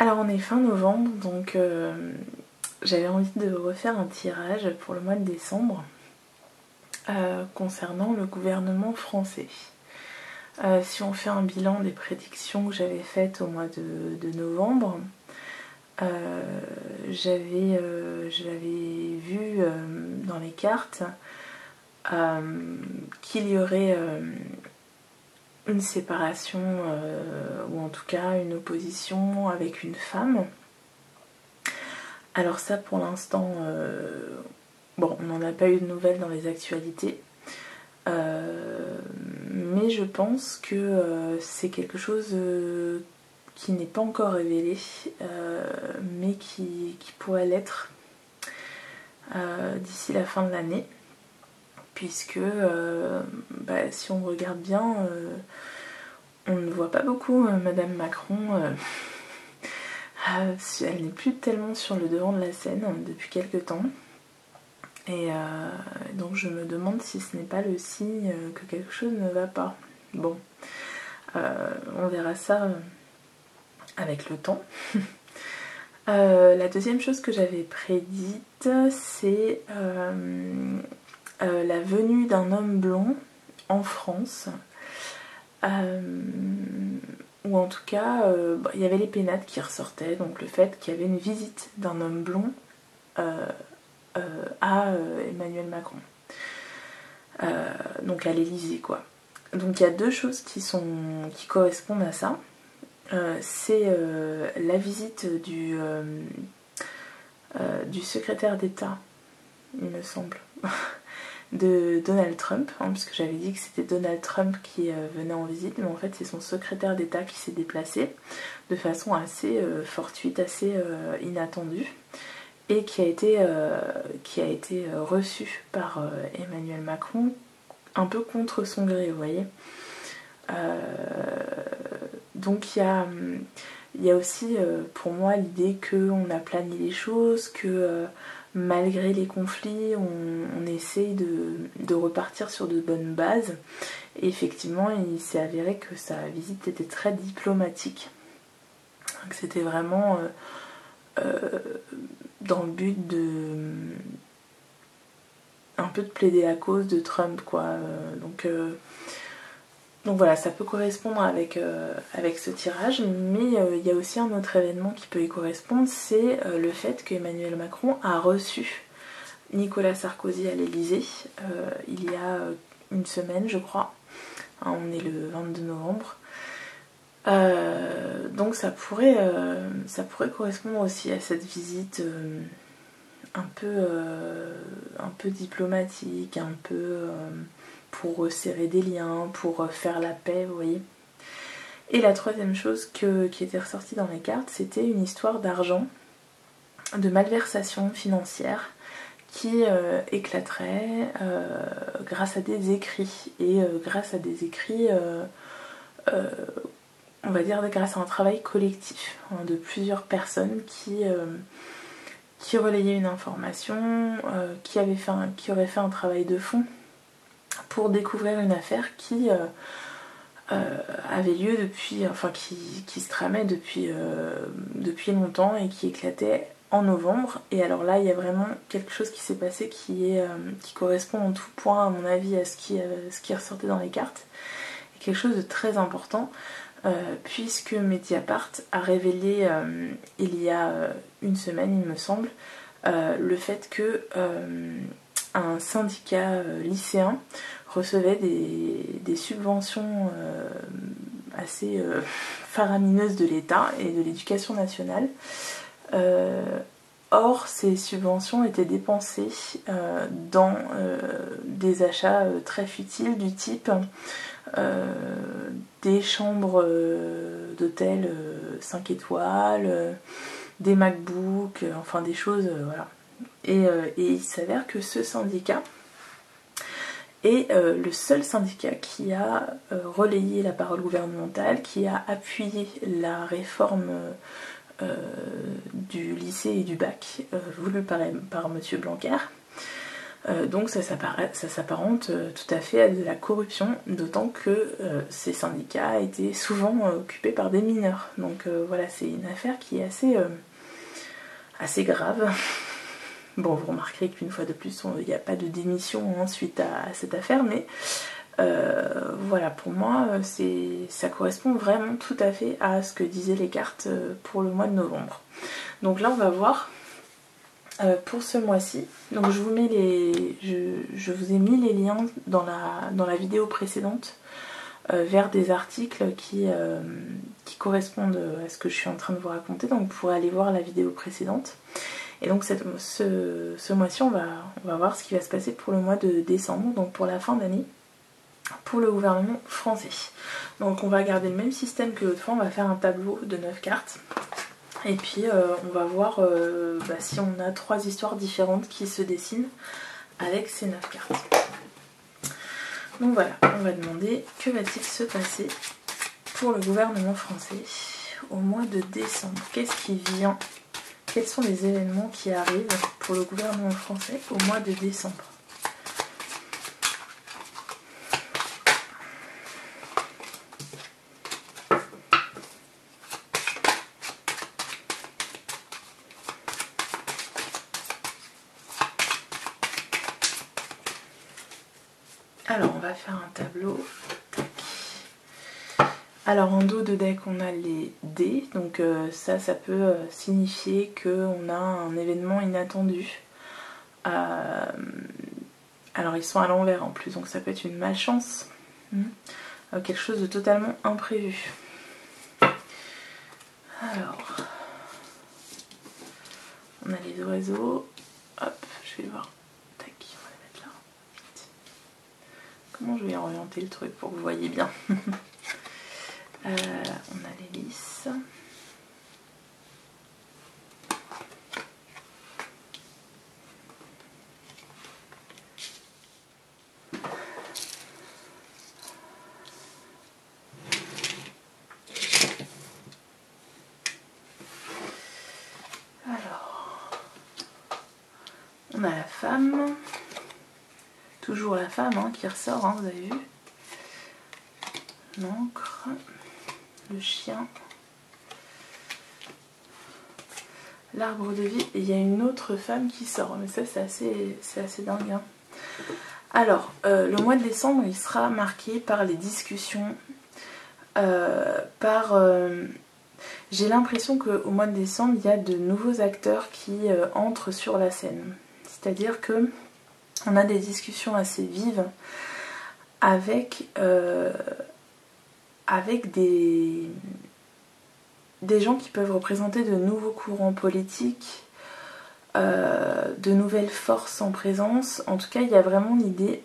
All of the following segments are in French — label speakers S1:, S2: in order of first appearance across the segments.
S1: Alors on est fin novembre, donc j'avais envie de refaire un tirage pour le mois de décembre concernant le gouvernement français. Si on fait un bilan des prédictions que j'avais faites au mois de novembre, j'avais vu dans les cartes qu'il y aurait une séparation ou en tout cas une opposition avec une femme. Alors ça pour l'instant, bon, on n'en a pas eu de nouvelles dans les actualités, mais je pense que c'est quelque chose qui n'est pas encore révélé, mais qui pourrait l'être d'ici la fin de l'année, puisque si on regarde bien, on ne voit pas beaucoup Madame Macron. Elle n'est plus tellement sur le devant de la scène depuis quelques temps. Et donc je me demande si ce n'est pas le signe que quelque chose ne va pas. Bon, on verra ça avec le temps. La deuxième chose que j'avais prédite, c'est la venue d'un homme blond en France. Ou en tout cas, il y avait les pénates qui ressortaient, donc le fait qu'il y avait une visite d'un homme blond à Emmanuel Macron, donc à l'Elysée quoi. Donc il y a deux choses qui correspondent à ça. C'est la visite du secrétaire d'État, il me semble, de Donald Trump, puisque j'avais dit que c'était Donald Trump qui venait en visite, mais en fait c'est son secrétaire d'État qui s'est déplacé de façon assez fortuite, assez inattendue, et qui a été reçu par Emmanuel Macron un peu contre son gré, vous voyez. Donc il y a aussi pour moi l'idée qu'on a plané les choses, que malgré les conflits, on essaye de repartir sur de bonnes bases. Et effectivement, il s'est avéré que sa visite était très diplomatique. Donc c'était vraiment dans le but un peu de plaider la cause de Trump, quoi. Donc voilà, ça peut correspondre avec ce tirage, mais il y a aussi un autre événement qui peut y correspondre, c'est le fait qu'Emmanuel Macron a reçu Nicolas Sarkozy à l'Elysée il y a une semaine, je crois. Hein, on est le 22 novembre. Donc ça pourrait correspondre aussi à cette visite un peu diplomatique, un peu pour resserrer des liens, pour faire la paix, vous voyez. Et la troisième chose qui était ressortie dans les cartes, c'était une histoire d'argent, de malversation financière qui éclaterait grâce à des écrits. Et grâce à des écrits, on va dire grâce à un travail collectif de plusieurs personnes qui relayaient une information, qui auraient fait un travail de fond pour découvrir une affaire qui avait lieu depuis, qui se tramait depuis longtemps et qui éclatait en novembre. Et alors là, il y a vraiment quelque chose qui s'est passé qui correspond en tout point, à mon avis, à ce qui ressortait dans les cartes. Et quelque chose de très important, puisque Mediapart a révélé il y a une semaine, il me semble, le fait que un syndicat lycéen recevait des subventions assez faramineuses de l'État et de l'éducation nationale. Or, ces subventions étaient dépensées dans des achats très futiles du type des chambres d'hôtel 5 étoiles, des MacBooks, enfin des choses, voilà. Et il s'avère que ce syndicat est le seul syndicat qui a relayé la parole gouvernementale, qui a appuyé la réforme du lycée et du bac voulue par M. Blanquer. Donc ça s'apparente tout à fait à de la corruption, d'autant que ces syndicats étaient souvent occupés par des mineurs. Donc voilà, c'est une affaire qui est assez grave. Bon, vous remarquerez qu'une fois de plus, il n'y a pas de démission suite à cette affaire, mais voilà, pour moi, ça correspond vraiment tout à fait à ce que disaient les cartes pour le mois de novembre. Donc là, on va voir pour ce mois-ci. Donc je vous ai mis les liens dans la vidéo précédente vers des articles qui correspondent à ce que je suis en train de vous raconter. Donc vous pourrez aller voir la vidéo précédente. Et donc ce mois-ci, on va voir ce qui va se passer pour le mois de décembre, donc pour la fin d'année, pour le gouvernement français. Donc on va garder le même système que l'autre fois, on va faire un tableau de 9 cartes. Et puis on va voir si on a 3 histoires différentes qui se dessinent avec ces 9 cartes. Donc voilà, on va demander que va-t-il se passer pour le gouvernement français au mois de décembre. Qu'est-ce qui vient? Quels sont les événements qui arrivent pour le gouvernement français au mois de décembre? Alors on va faire un tableau. Tac. Alors en dos de deck on a les dés, donc ça peut signifier qu'on a un événement inattendu. Alors ils sont à l'envers en plus, donc ça peut être une malchance, quelque chose de totalement imprévu. Alors on a les oiseaux, hop, je vais voir. Comment je vais orienter le truc pour que vous voyez bien. On a l'hélice. Alors, on a la femme. Toujours la femme qui ressort, vous avez vu. L'encre, le chien, l'arbre de vie, et il y a une autre femme qui sort, mais ça c'est assez dingue. Alors, le mois de décembre, il sera marqué par les discussions, j'ai l'impression qu'au mois de décembre, il y a de nouveaux acteurs qui entrent sur la scène. C'est-à-dire que on a des discussions assez vives avec des gens qui peuvent représenter de nouveaux courants politiques, de nouvelles forces en présence. En tout cas, il y a vraiment l'idée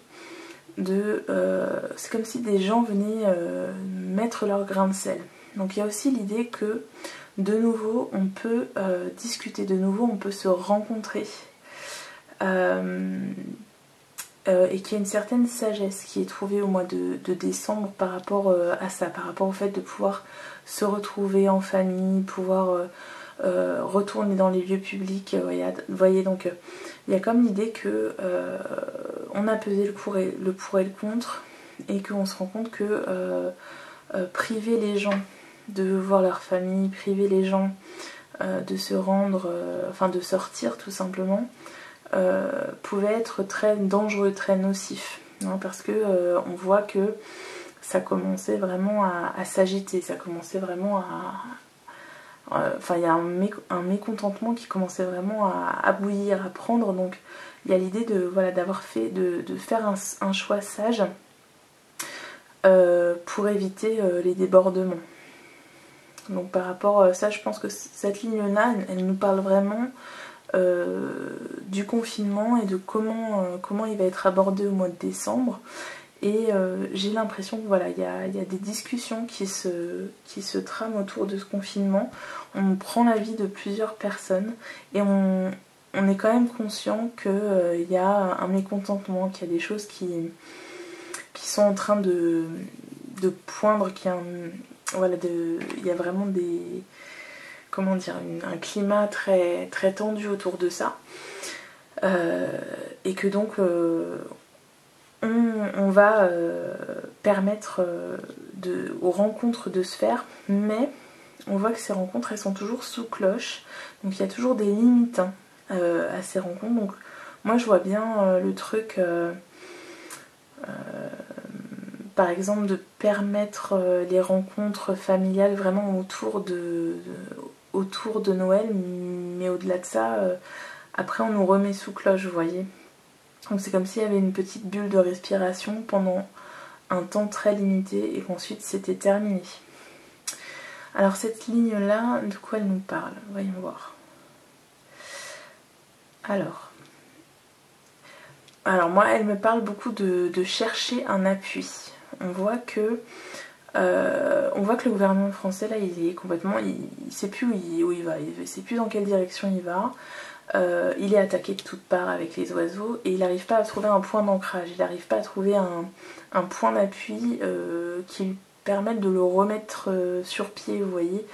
S1: de... c'est comme si des gens venaient mettre leur grain de sel. Donc il y a aussi l'idée que de nouveau on peut discuter, de nouveau on peut se rencontrer. Et qu'il y a une certaine sagesse qui est trouvée au mois de décembre par rapport à ça, par rapport au fait de pouvoir se retrouver en famille, pouvoir retourner dans les lieux publics. Vous voyez, donc il y a comme l'idée que on a pesé le pour et le contre, et qu'on se rend compte que priver les gens de voir leur famille, priver les gens de se rendre, enfin de sortir tout simplement, pouvait être très dangereux, très nocif, parce que on voit que ça commençait vraiment à s'agiter, ça commençait vraiment enfin il y a un mécontentement qui commençait vraiment à bouillir, à prendre. Donc il y a l'idée de d'avoir fait, de faire un choix sage pour éviter les débordements. Donc par rapport à ça, je pense que cette ligne là elle nous parle vraiment du confinement et de comment il va être abordé au mois de décembre. Et j'ai l'impression que il y a des discussions qui se trament autour de ce confinement. On prend l'avis de plusieurs personnes et on est quand même conscient qu'il y a un mécontentement, qu'il y a des choses qui sont en train de poindre, qu'il y a il y a vraiment des... comment dire, un climat très, très tendu autour de ça. et que donc on va permettre aux rencontres de se faire, mais on voit que ces rencontres elles sont toujours sous cloche, donc il y a toujours des limites à ces rencontres. Donc moi je vois bien le truc par exemple de permettre les rencontres familiales vraiment autour de Noël, mais au-delà de ça après on nous remet sous cloche, vous voyez. Donc c'est comme s'il y avait une petite bulle de respiration pendant un temps très limité et qu'ensuite c'était terminé. Alors cette ligne là, de quoi elle nous parle? Voyons voir. Alors moi elle me parle beaucoup de chercher un appui. On voit que le gouvernement français là il est complètement, il sait plus où il va, il sait plus dans quelle direction il va. Il est attaqué de toutes parts avec les oiseaux et il n'arrive pas à trouver un point d'ancrage, il n'arrive pas à trouver un point d'appui qui lui permette de le remettre sur pied, vous voyez.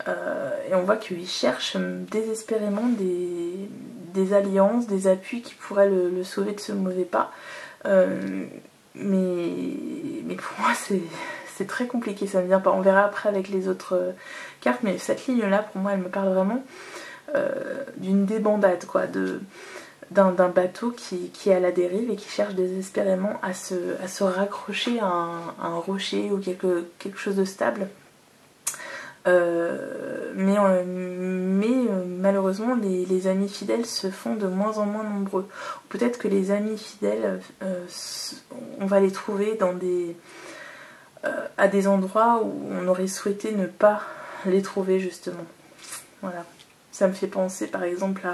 S1: Et on voit qu'il cherche désespérément des alliances, des appuis qui pourraient le sauver de ce mauvais pas. Mais pour moi c'est très compliqué, ça ne vient pas. On verra après avec les autres cartes, mais cette ligne là pour moi elle me parle vraiment d'une débandade, quoi, d'un bateau qui est à la dérive et qui cherche désespérément à se raccrocher à un rocher ou quelque chose de stable. Mais malheureusement les amis fidèles se font de moins en moins nombreux. Peut-être que les amis fidèles on va les trouver à des endroits où on aurait souhaité ne pas les trouver, justement. Voilà. Ça me fait penser par exemple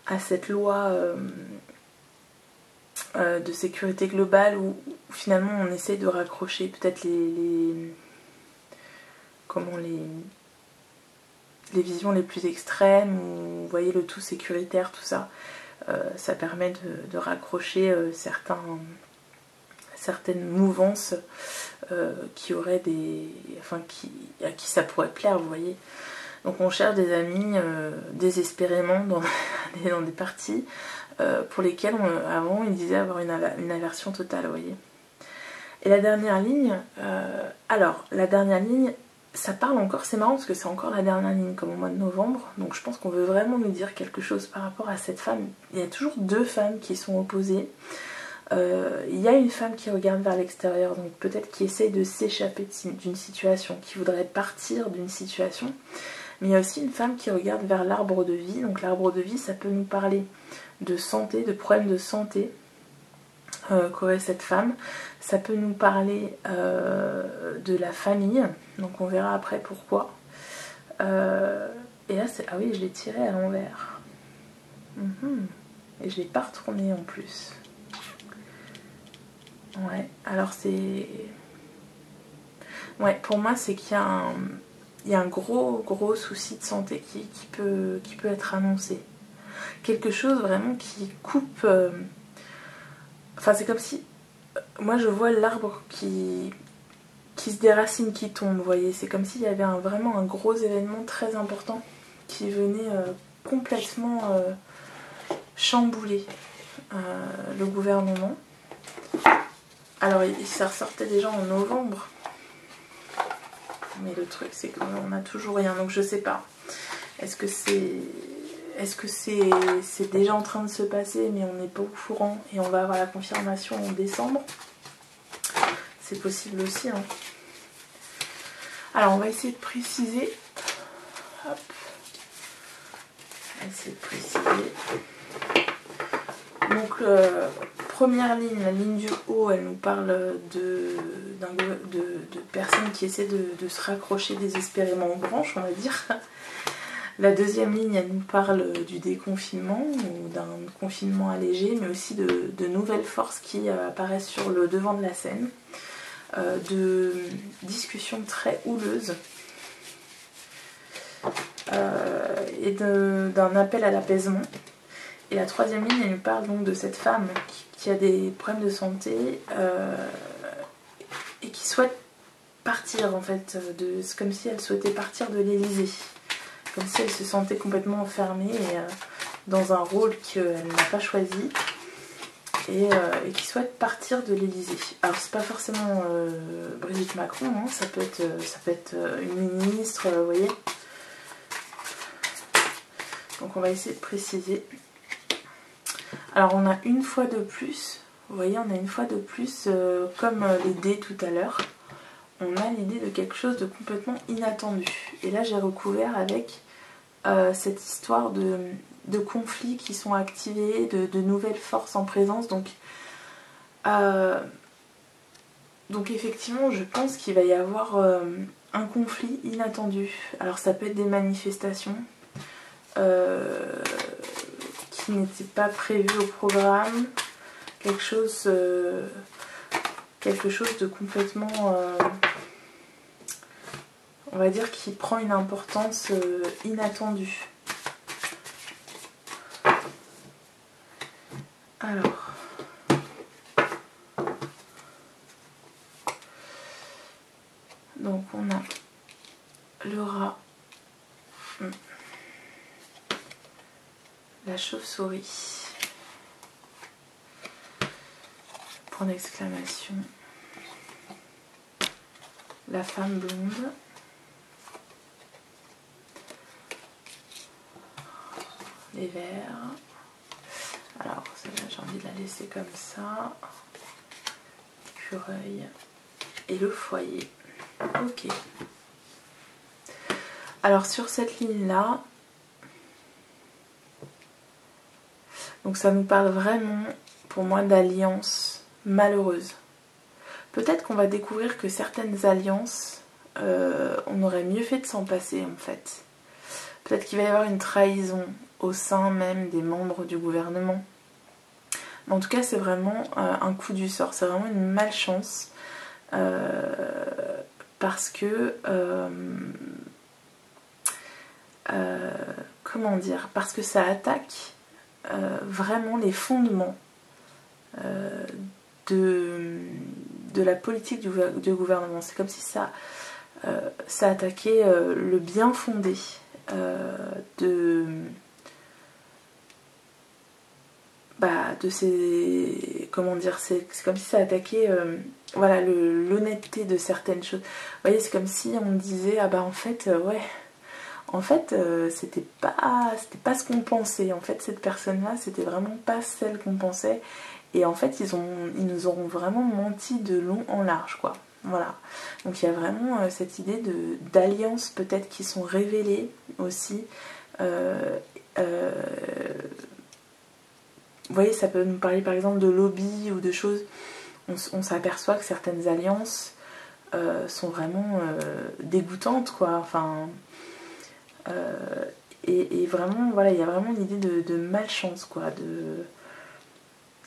S1: à cette loi de sécurité globale où finalement on essaie de raccrocher peut-être les visions les plus extrêmes, où vous voyez le tout sécuritaire, tout ça. Ça permet de raccrocher certaines mouvances qui auraient à qui ça pourrait plaire, vous voyez. Donc on cherche des amis désespérément dans des parties pour lesquelles avant ils disaient avoir une aversion totale, vous voyez. Et la dernière ligne, ça parle encore, c'est marrant parce que c'est encore la dernière ligne comme au mois de novembre, donc je pense qu'on veut vraiment nous dire quelque chose par rapport à cette femme. Il y a toujours deux femmes qui sont opposées. Il y a une femme qui regarde vers l'extérieur, donc peut-être qui essaye de s'échapper d'une situation, qui voudrait partir d'une situation. Mais il y a aussi une femme qui regarde vers l'arbre de vie. Donc l'arbre de vie, ça peut nous parler de santé, de problèmes de santé qu'aurait cette femme. Ça peut nous parler de la famille. Donc on verra après pourquoi. Et là, ah oui, je l'ai tiré à l'envers. Et je ne l'ai pas retourné en plus. Ouais, alors c'est... Ouais, pour moi, c'est qu'il y a un gros souci de santé qui peut être annoncé. Quelque chose vraiment qui coupe... Enfin, c'est comme si... Moi, je vois l'arbre qui se déracine, qui tombe, vous voyez. C'est comme s'il y avait vraiment un gros événement très important qui venait complètement chambouler le gouvernement. Alors, ça ressortait déjà en novembre. Mais le truc, c'est qu'on n'a toujours rien. Donc, je sais pas. Est-ce que c'est déjà en train de se passer, mais on n'est pas au courant et on va avoir la confirmation en décembre? C'est possible aussi, hein. Alors, on va essayer de préciser. Hop. On va essayer de préciser. Donc, première ligne, la ligne du haut, elle nous parle de personnes qui essaient de se raccrocher désespérément aux branches, on va dire. La deuxième ligne, elle nous parle du déconfinement ou d'un confinement allégé, mais aussi de nouvelles forces qui apparaissent sur le devant de la scène, de discussions très houleuses et d'un appel à l'apaisement. Et la troisième ligne, elle nous parle donc de cette femme qui a des problèmes de santé et qui souhaite partir, en fait. C'est comme si elle souhaitait partir de l'Élysée. Comme si elle se sentait complètement enfermée et, dans un rôle qu'elle n'a pas choisi. et qui souhaite partir de l'Élysée. Alors c'est pas forcément Brigitte Macron, hein, ça peut être une ministre, vous voyez. Donc on va essayer de préciser. Alors on a une fois de plus, vous voyez, on a une fois de plus, comme les dés tout à l'heure, on a l'idée de quelque chose de complètement inattendu. Et là j'ai recouvert avec cette histoire de conflits qui sont activés, de nouvelles forces en présence. Donc effectivement je pense qu'il va y avoir un conflit inattendu. Alors ça peut être des manifestations qui n'étaient pas prévues au programme, quelque chose de complètement on va dire qui prend une importance inattendue. Alors donc on a le rat, la chauve-souris, point d'exclamation, la femme blonde, les vers. Alors celle-là j'ai envie de la laisser comme ça, l'écureuil et le foyer. Ok. Alors sur cette ligne là, donc ça nous parle vraiment pour moi d'alliances malheureuses. Peut-être qu'on va découvrir que certaines alliances, on aurait mieux fait de s'en passer en fait. Peut-être qu'il va y avoir une trahison au sein même des membres du gouvernement. Mais en tout cas c'est vraiment un coup du sort, c'est vraiment une malchance. Parce que comment dire, parce que ça attaque vraiment les fondements de la politique du gouvernement. C'est comme si ça attaquait le bien fondé de ces, comment dire, c'est comme si ça attaquait voilà, l'honnêteté de certaines choses. Vous voyez, c'est comme si on disait ah bah en fait ouais, en fait c'était pas ce qu'on pensait. En fait cette personne là c'était vraiment pas celle qu'on pensait, et en fait ils nous auront vraiment menti de long en large quoi. Voilà, donc il y a vraiment cette idée d'alliances peut-être qui sont révélées aussi. Vous voyez, ça peut nous parler par exemple de lobby ou de choses. On s'aperçoit que certaines alliances sont vraiment dégoûtantes, quoi. Enfin, et vraiment, voilà, il y a vraiment l'idée de malchance, quoi. De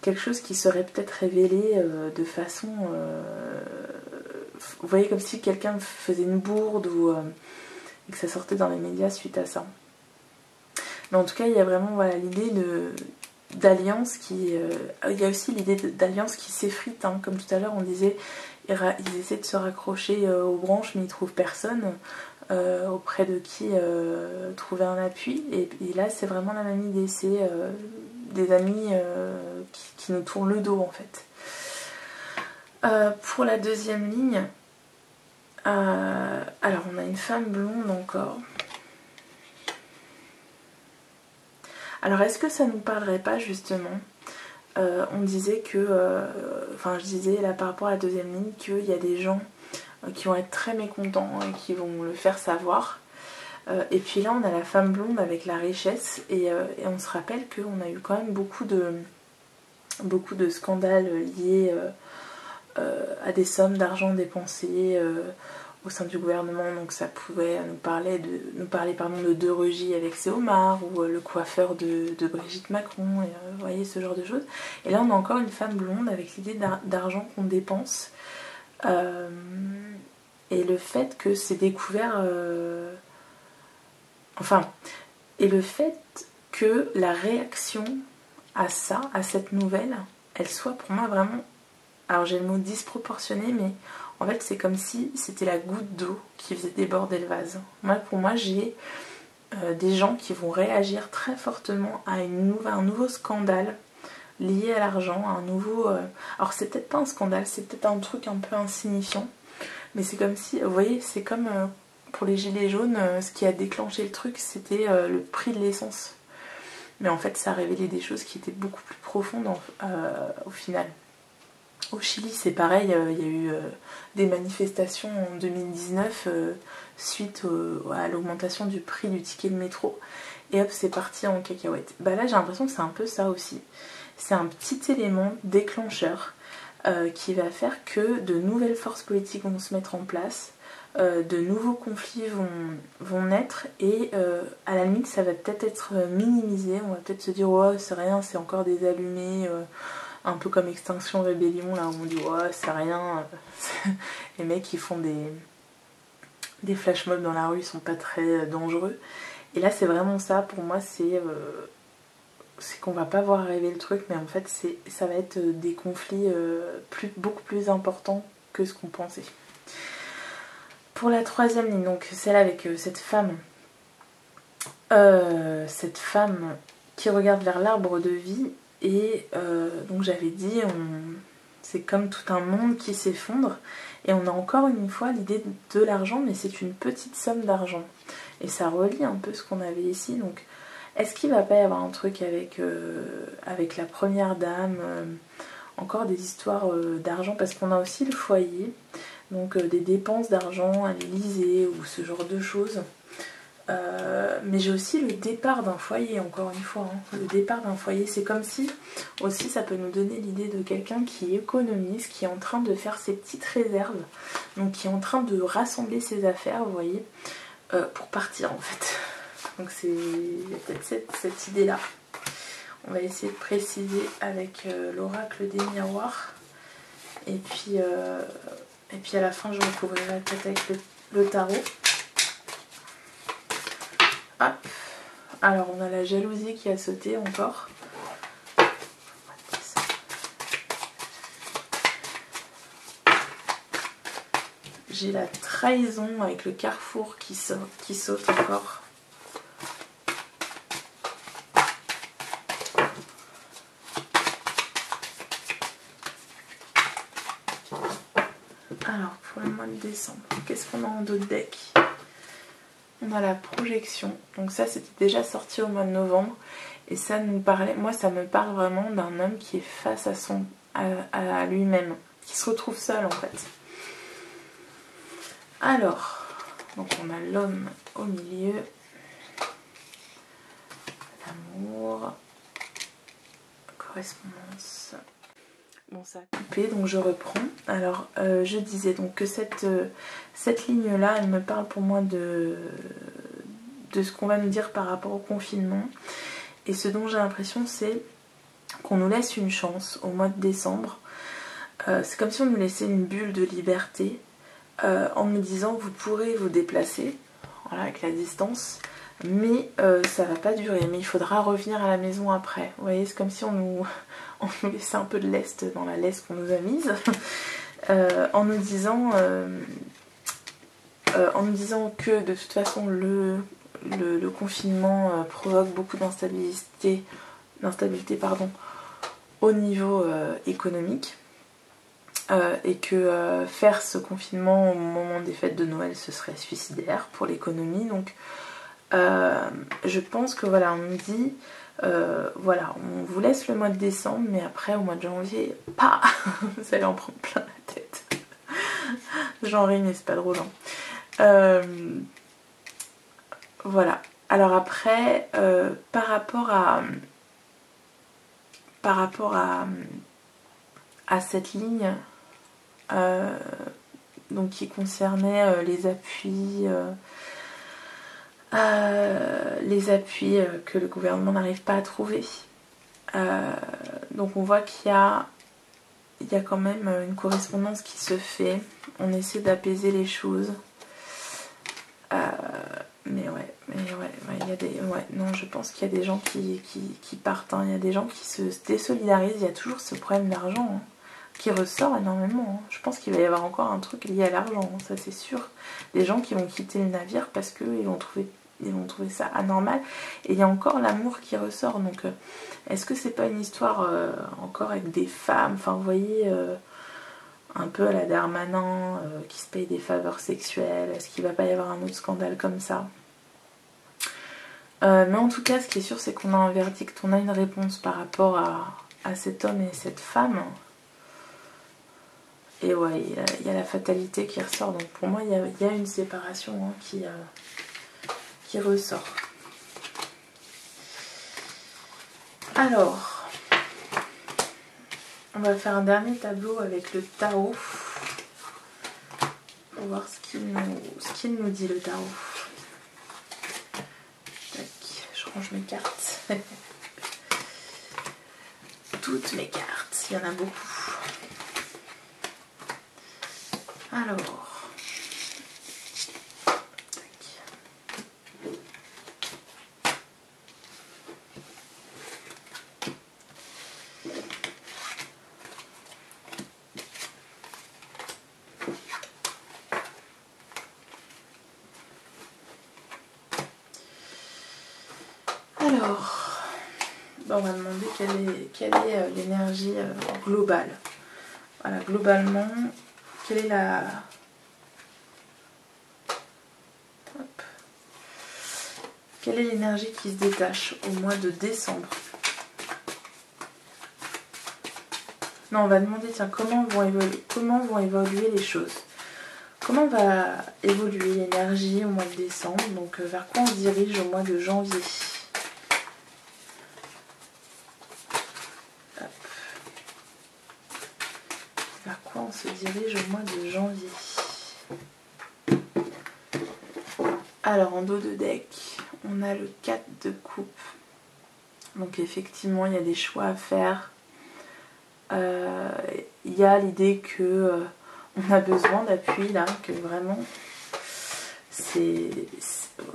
S1: quelque chose qui serait peut-être révélé de façon... vous voyez, comme si quelqu'un faisait une bourde et que ça sortait dans les médias suite à ça. Mais en tout cas, il y a vraiment voilà, l'idée d'alliance qui... il y a aussi l'idée d'alliance qui s'effrite, hein. Comme tout à l'heure on disait, ils essaient de se raccrocher aux branches mais ils trouvent personne auprès de qui trouver un appui, et là c'est vraiment la même idée, c'est des amis qui nous tournent le dos en fait. Pour la deuxième ligne, alors on a une femme blonde encore. Alors est-ce que ça ne nous parlerait pas justement, on disait que, enfin je disais là par rapport à la deuxième ligne, qu'il y a des gens qui vont être très mécontents et qui vont le faire savoir. Et puis là on a la femme blonde avec la richesse, et on se rappelle qu'on a eu quand même beaucoup de scandales liés à des sommes d'argent dépensées au sein du gouvernement. Donc ça pouvait nous parler de De Rugy avec ses homards, ou le coiffeur de Brigitte Macron, et, vous voyez, ce genre de choses. Et là on a encore une femme blonde avec l'idée d'argent qu'on dépense, et le fait que c'est découvert, enfin, et le fait que la réaction à ça, à cette nouvelle, elle soit pour moi vraiment, alors j'ai le mot disproportionné, mais en fait c'est comme si c'était la goutte d'eau qui faisait déborder le vase. Pour moi j'ai des gens qui vont réagir très fortement à un nouveau scandale lié à l'argent, un nouveau... Alors c'est peut-être pas un scandale, c'est peut-être un truc un peu insignifiant, mais c'est comme si, vous voyez, c'est comme pour les gilets jaunes, ce qui a déclenché le truc, c'était le prix de l'essence. Mais en fait, ça a révélé des choses qui étaient beaucoup plus profondes au final. Au Chili, c'est pareil, il y a eu des manifestations en 2019 suite à l'augmentation du prix du ticket de métro. Et hop, c'est parti en cacahuète. Bah là, j'ai l'impression que c'est un peu ça aussi. C'est un petit élément déclencheur qui va faire que de nouvelles forces politiques vont se mettre en place, de nouveaux conflits vont naître et à la limite, ça va peut-être être minimisé. On va peut-être se dire, oh, c'est rien, c'est encore des allumés. Un peu comme Extinction Rébellion, là où on dit ouais c'est rien, les mecs qui font des flash mobs dans la rue, ils sont pas très dangereux. Et là c'est vraiment ça, pour moi c'est qu'on va pas voir arriver le truc, mais en fait ça va être des conflits beaucoup plus importants que ce qu'on pensait. Pour la troisième ligne, donc celle avec cette femme qui regarde vers l'arbre de vie. Et donc j'avais dit, c'est comme tout un monde qui s'effondre. Et on a encore une fois l'idée de l'argent, mais c'est une petite somme d'argent. Et ça relie un peu ce qu'on avait ici. Donc est-ce qu'il va pas y avoir un truc avec la première dame, encore des histoires d'argent, parce qu'on a aussi le foyer, donc des dépenses d'argent à l'Élysée ou ce genre de choses. Mais j'ai aussi le départ d'un foyer, encore une fois, hein. Le départ d'un foyer, c'est comme si aussi ça peut nous donner l'idée de quelqu'un qui économise, qui est en train de faire ses petites réserves, donc qui est en train de rassembler ses affaires, vous voyez, pour partir en fait. Donc il y a peut-être cette idée-là. On va essayer de préciser avec l'oracle des miroirs, et puis à la fin je recouvrirai peut-être avec le tarot. Hop. Alors on a la jalousie qui a sauté encore. J'ai la trahison avec le carrefour qui saute encore. Alors pour le mois de décembre, qu'est-ce qu'on a en dos de deck ? On a la projection, donc ça c'était déjà sorti au mois de novembre et ça nous parlait, moi ça me parle vraiment d'un homme qui est face à lui-même, qui se retrouve seul en fait. Alors, donc on a l'homme au milieu, l'amour, correspondance. Bon, ça a coupé, donc je reprends. Alors, je disais donc que cette ligne-là, elle me parle pour moi de ce qu'on va nous dire par rapport au confinement. Et ce dont j'ai l'impression, c'est qu'on nous laisse une chance au mois de décembre. C'est comme si on nous laissait une bulle de liberté en nous disant vous pourrez vous déplacer, voilà, avec la distance, mais ça va pas durer, mais il faudra revenir à la maison après. Vous voyez, c'est comme si on nous laissait un peu de lest dans la laisse qu'on nous a mise, en nous disant que de toute façon le confinement provoque beaucoup d'instabilité au niveau économique, et que faire ce confinement au moment des fêtes de Noël ce serait suicidaire pour l'économie. Donc je pense que voilà, on me dit voilà, on vous laisse le mois de décembre, mais après au mois de janvier, pas vous allez en prendre plein la tête. J'en ris mais c'est pas drôle, hein. Voilà. Alors après, par rapport à cette ligne, donc qui concernait les appuis que le gouvernement n'arrive pas à trouver. Donc on voit qu'il y a quand même une correspondance qui se fait. On essaie d'apaiser les choses. Mais il y a des... non, je pense qu'il y a des gens qui partent, hein. Il y a des gens qui se désolidarisent. Il y a toujours ce problème d'argent, hein, qui ressort énormément, hein. Je pense qu'il va y avoir encore un truc lié à l'argent, hein, ça c'est sûr. Des gens qui vont quitter le navire parce qu'ils vont trouver ils vont trouver ça anormal. Et il y a encore l'amour qui ressort. Donc est-ce que c'est pas une histoire encore avec des femmes, enfin vous voyez, un peu à la Darmanin, qui se paye des faveurs sexuelles? Est-ce qu'il va pas y avoir un autre scandale comme ça? Mais en tout cas, ce qui est sûr, c'est qu'on a un verdict, on a une réponse par rapport à cet homme et cette femme. Et ouais, il y a la fatalité qui ressort. Donc pour moi, il y a une séparation, hein, qui ressort. Alors, on va faire un dernier tableau avec le tarot. Pour voir ce qu'il nous dit, le tarot. Tac, je range mes cartes. Toutes mes cartes, il y en a beaucoup. Alors, on va demander quelle est l'énergie globale. Voilà, globalement, quelle est la... Hop. Quelle est l'énergie qui se détache au mois de décembre? Non, on va demander, tiens, comment vont évoluer les choses? Comment va évoluer l'énergie au mois de décembre? Donc, vers quoi on se dirige au mois de janvier? Hop. Vers quoi on se dirige au mois de janvier? Alors, en dos de deck, on a le 4 de coupe. Donc, effectivement, il y a des choix à faire. Il y a l'idée que on a besoin d'appui là, que vraiment je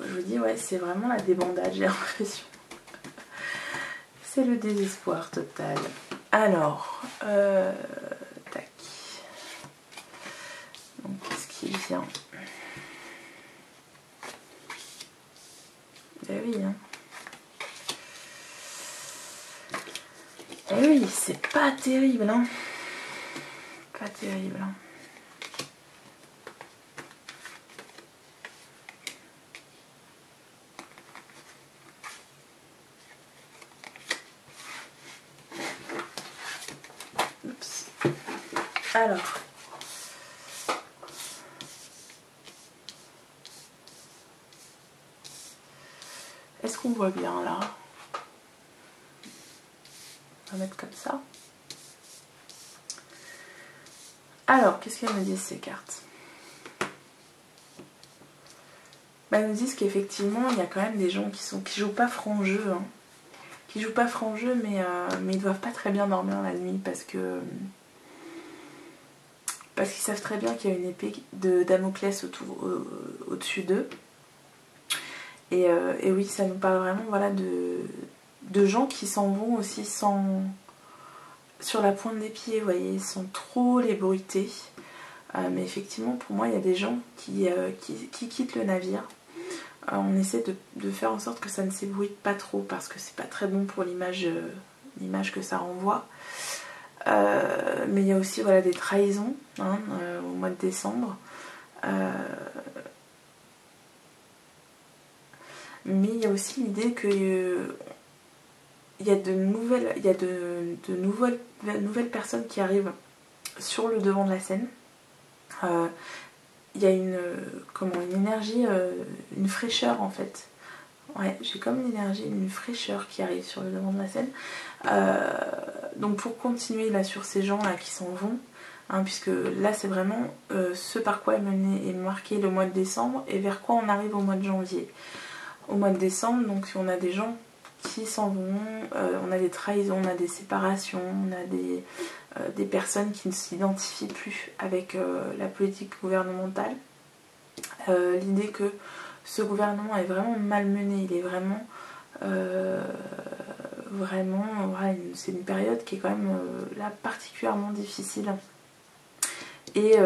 S1: vous dis, ouais, c'est vraiment la débandade, j'ai l'impression. C'est le désespoir total. Alors, tac. Donc, qu'est-ce qui vient? Ben oui, hein. Eh oui, c'est pas terrible, hein. Pas terrible, hein. Oups. Alors. Est-ce qu'on voit bien là? On va mettre comme ça. Alors, qu'est-ce qu'elles me disent ces cartes? Bah, elles nous disent qu'effectivement, il y a quand même des gens qui jouent pas franc jeu. Hein. Qui jouent pas franc jeu, mais ils doivent pas très bien dormir la nuit parce qu'ils savent très bien qu'il y a une épée de Damoclès au-dessus d'eux. Et oui, ça nous parle vraiment, voilà, de gens qui s'en vont aussi sur la pointe des pieds, vous voyez, sans trop l'ébruiter. Mais effectivement, pour moi, il y a des gens qui quittent le navire. On essaie de faire en sorte que ça ne s'ébruite pas trop parce que c'est pas très bon pour l'image que ça renvoie. Mais il y a aussi, voilà, des trahisons, hein, au mois de décembre. Mais il y a aussi l'idée que il y a de nouvelles personnes qui arrivent sur le devant de la scène. Il y a une énergie, une fraîcheur en fait. Ouais, j'ai comme une énergie, une fraîcheur qui arrive sur le devant de la scène. Donc pour continuer là sur ces gens là qui s'en vont, hein, puisque là c'est vraiment ce par quoi est marqué le mois de décembre et vers quoi on arrive au mois de janvier. Au mois de décembre, donc on a des gens qui s'en vont, on a des trahisons, on a des séparations, on a des personnes qui ne s'identifient plus avec la politique gouvernementale. L'idée que ce gouvernement est vraiment malmené, il est vraiment voilà, c'est une période qui est quand même là particulièrement difficile et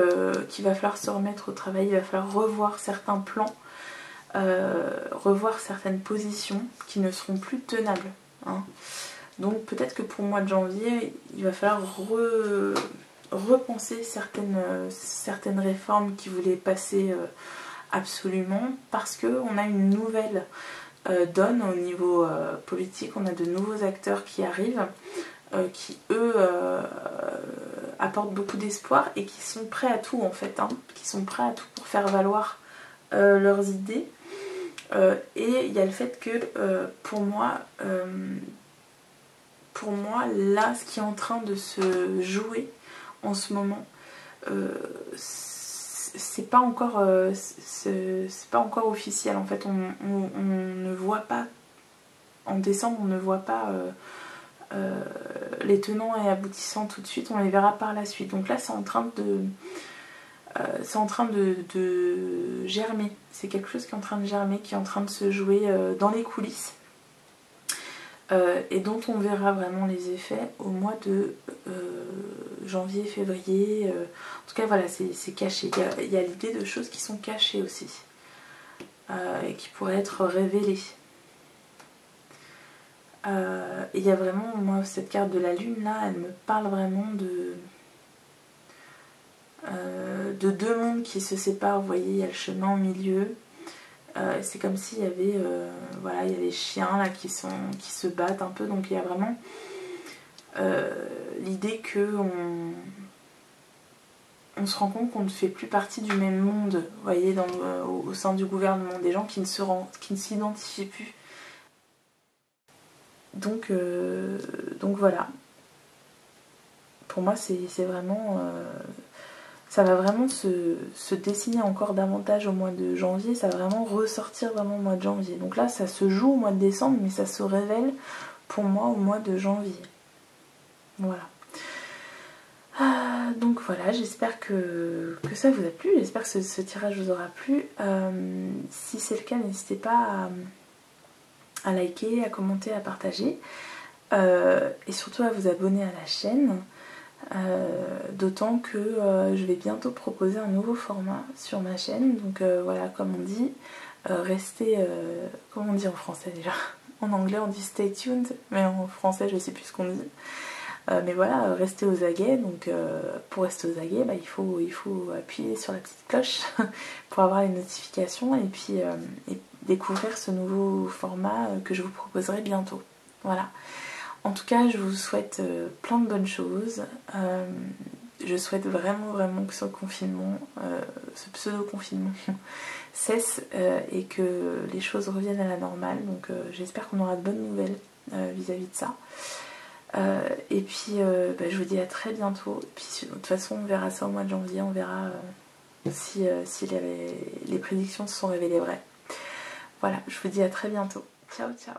S1: qu'il va falloir se remettre au travail, il va falloir revoir certains plans. revoir certaines positions qui ne seront plus tenables. Hein. Donc peut-être que pour le mois de janvier, il va falloir repenser certaines réformes qui voulaient passer absolument, parce qu'on a une nouvelle donne au niveau politique, on a de nouveaux acteurs qui arrivent, qui eux apportent beaucoup d'espoir et qui sont prêts à tout en fait, hein, qui sont prêts à tout pour faire valoir leurs idées. Et il y a le fait que pour moi là ce qui est en train de se jouer en ce moment, c'est pas encore officiel en fait. On ne voit pas en décembre, on ne voit pas les tenants et aboutissants tout de suite, on les verra par la suite. Donc là c'est en train de germer, c'est quelque chose qui est en train de germer, qui est en train de se jouer dans les coulisses, et dont on verra vraiment les effets au mois de janvier, février. En tout cas voilà, c'est caché, il y a l'idée de choses qui sont cachées aussi, et qui pourraient être révélées. Et il y a vraiment, moi cette carte de la lune là, elle me parle vraiment de deux mondes qui se séparent. Vous voyez, il y a le chemin au milieu, c'est comme s'il y avait voilà, il y a les chiens là qui se battent un peu. Donc il y a vraiment l'idée que on se rend compte qu'on ne fait plus partie du même monde, vous voyez, au sein du gouvernement, des gens qui ne s'identifient plus. Donc voilà, pour moi c'est vraiment ça va vraiment se dessiner encore davantage au mois de janvier, ça va vraiment ressortir vraiment au mois de janvier. Donc là ça se joue au mois de décembre, mais ça se révèle pour moi au mois de janvier. Voilà. Donc voilà, j'espère que ça vous a plu, j'espère que ce tirage vous aura plu. Si c'est le cas, n'hésitez pas à liker, à commenter, à partager, et surtout à vous abonner à la chaîne. D'autant que je vais bientôt proposer un nouveau format sur ma chaîne. Donc voilà, comme on dit, restez... comment on dit en français déjà? En anglais on dit stay tuned, mais en français je sais plus ce qu'on dit. Mais voilà, restez aux aguets. Donc pour rester aux aguets, bah, il faut appuyer sur la petite cloche pour avoir les notifications, et puis et découvrir ce nouveau format que je vous proposerai bientôt. Voilà. En tout cas, je vous souhaite plein de bonnes choses. Je souhaite vraiment que ce confinement, ce pseudo-confinement cesse, et que les choses reviennent à la normale. Donc j'espère qu'on aura de bonnes nouvelles vis-à-vis de ça. Et puis bah, je vous dis à très bientôt. Et puis de toute façon on verra ça au mois de janvier, on verra si les prédictions se sont révélées vraies. Voilà, je vous dis à très bientôt. Ciao ciao.